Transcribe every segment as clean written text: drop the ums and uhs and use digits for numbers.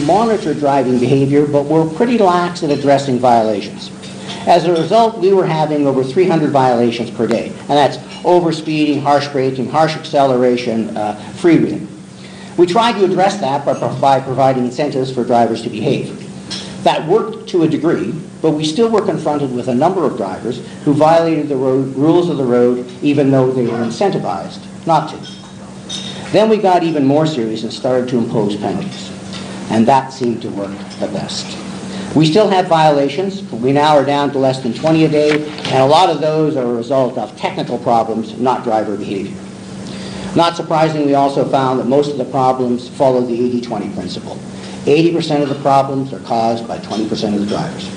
monitor driving behavior, but were pretty lax at addressing violations. As a result, we were having over 300 violations per day, and that's overspeeding, harsh braking, harsh acceleration, freewheeling. We tried to address that by providing incentives for drivers to behave. That worked to a degree, but we still were confronted with a number of drivers who violated the rules of the road even though they were incentivized not to. Then we got even more serious and started to impose penalties, and that seemed to work the best. We still have violations, but we now are down to less than 20 a day, and a lot of those are a result of technical problems, not driver behavior. Not surprisingly, we also found that most of the problems follow the 80-20 principle. 80% of the problems are caused by 20% of the drivers.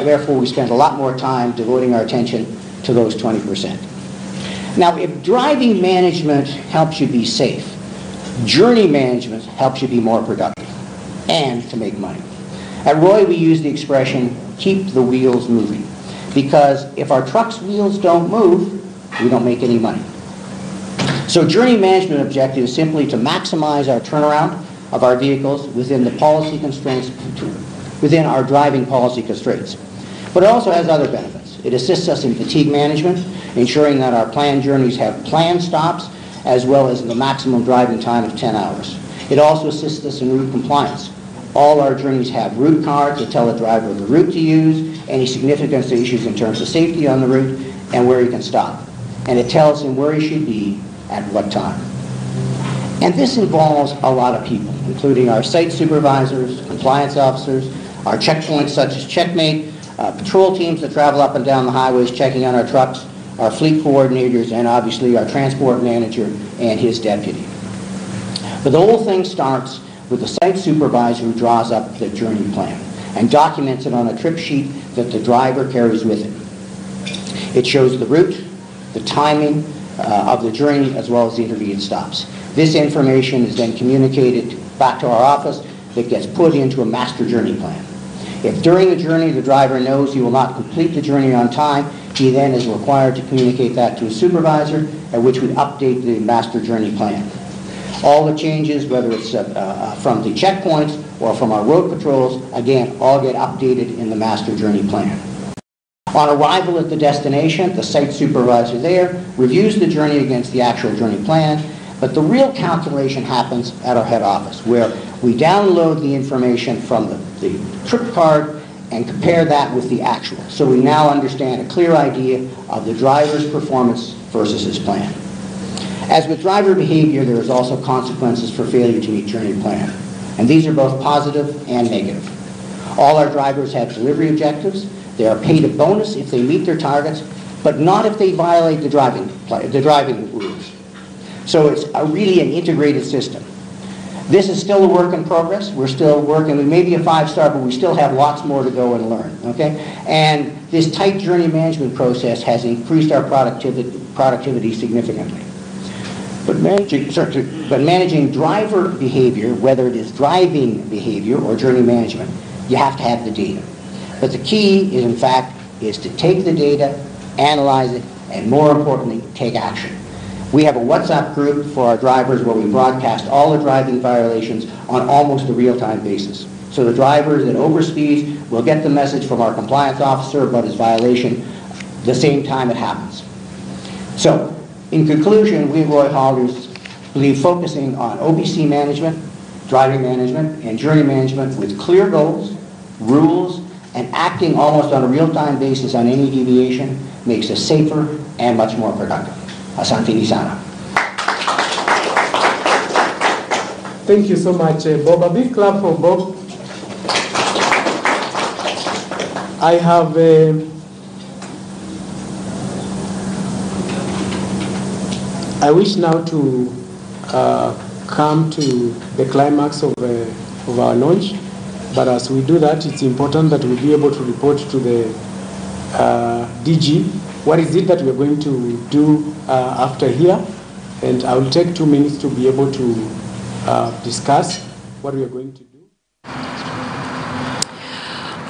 Therefore, we spend a lot more time devoting our attention to those 20%. Now, if driving management helps you be safe, journey management helps you be more productive and to make money. At Roy, we use the expression, keep the wheels moving, because if our truck's wheels don't move, we don't make any money. So journey management objective is simply to maximize our turnaround of our vehicles within the policy constraints, within our driving policy constraints. But it also has other benefits. It assists us in fatigue management, ensuring that our planned journeys have planned stops, as well as the maximum driving time of 10 hours. It also assists us in route compliance. All our journeys have route cards that tell the driver the route to use, any significance issues in terms of safety on the route, and where he can stop. And it tells him where he should be at what time. And this involves a lot of people, including our site supervisors, compliance officers, our checkpoints such as Checkmate, patrol teams that travel up and down the highways checking on our trucks, our fleet coordinators, and obviously our transport manager and his deputy. But the whole thing starts with the site supervisor who draws up the journey plan and documents it on a trip sheet that the driver carries with him. It shows the route, the timing of the journey, as well as the intermediate stops. This information is then communicated back to our office that gets put into a master journey plan. If during the journey the driver knows he will not complete the journey on time, he then is required to communicate that to his supervisor, at which we update the master journey plan. All the changes, whether it's from the checkpoints or from our road patrols, again, all get updated in the master journey plan. On arrival at the destination, the site supervisor there reviews the journey against the actual journey plan, but the real calculation happens at our head office, where we download the information from the trip card and compare that with the actual. So we now understand a clear idea of the driver's performance versus his plan. As with driver behavior, there is also consequences for failure to meet journey plan. And these are both positive and negative. All our drivers have delivery objectives. They are paid a bonus if they meet their targets, but not if they violate the driving rules. So it's really an integrated system. This is still a work in progress. We're still working. We may be a 5-star, but we still have lots more to go and learn. Okay? And this tight journey management process has increased our productivity significantly. But managing driver behavior, whether it is driving behavior or journey management, you have to have the data. But the key is, in fact, is to take the data, analyze it, and more importantly, take action. We have a WhatsApp group for our drivers where we broadcast all the driving violations on almost a real-time basis. So the driver that overspeeds will get the message from our compliance officer about his violation the same time it happens. So, in conclusion, we at Roy Haulers believe focusing on OBC management, driving management, and journey management with clear goals, rules, and acting almost on a real-time basis on any deviation makes us safer and much more productive. Asante ni sana. Thank you so much, Bob. A big clap for Bob. I wish now to come to the climax of our launch, but as we do that, it's important that we be able to report to the DG what is it that we're going to do after here, and I will take 2 minutes to be able to discuss what we are going to do.